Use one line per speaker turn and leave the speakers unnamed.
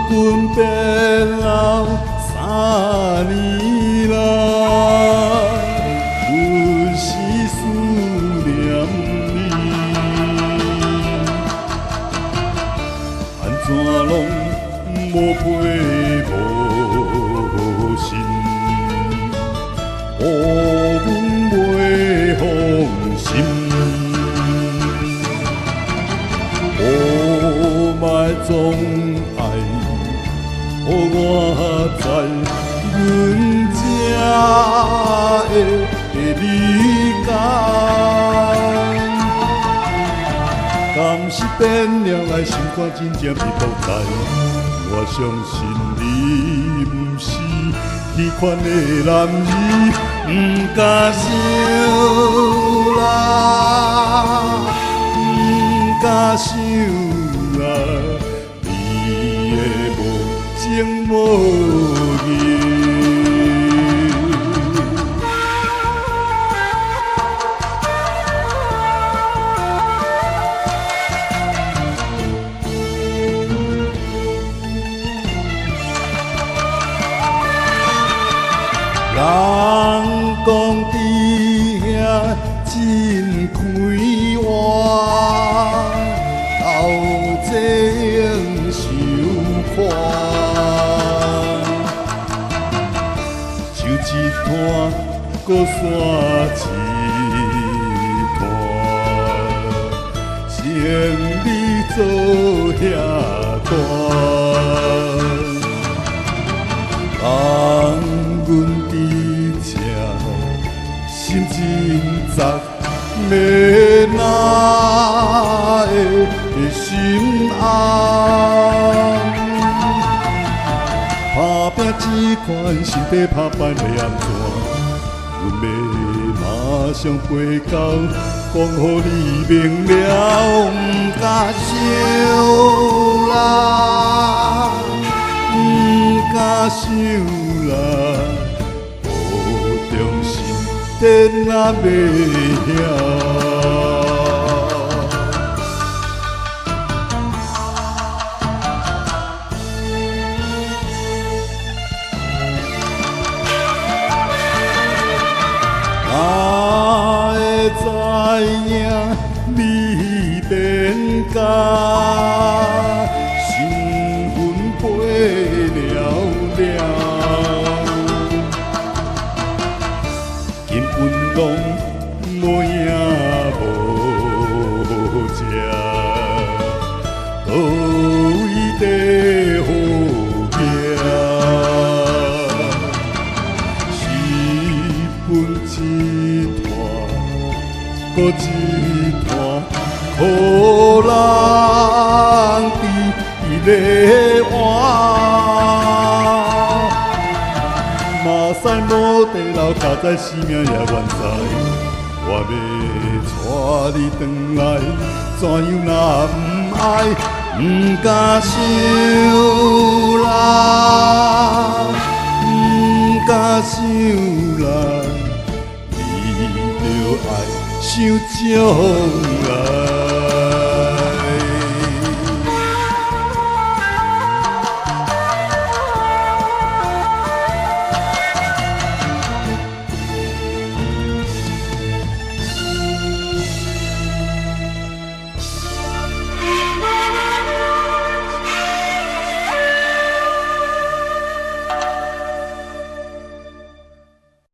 君变老3年来，阮是思念你，安怎拢无陪无信，予阮袂放心。莫总爱，予我知，阮才会理解。敢是变了爱，心肝真正被毒害。我相信你不是迄款的男儿，不敢想啦，不敢想啦。你的无情无义。人讲伫遐真开活，斗这受看，就一段搁煞一段，生你做遐大。阮伫这心真杂，要哪会心安？打拼这款心地打败要安怎？阮要马上飞到，讲予你明了，不敢想啦，不敢想。无中心，电也袂晓。哪会知影你变假？身份背了了。根本拢无影无食，倒位地好行？是分一段，搁一段，予人伫咧换。马山无地老，家在生命也愿知。我要带你回来，怎样若不爱，不敢想啦，不敢想啦，你着爱想将来。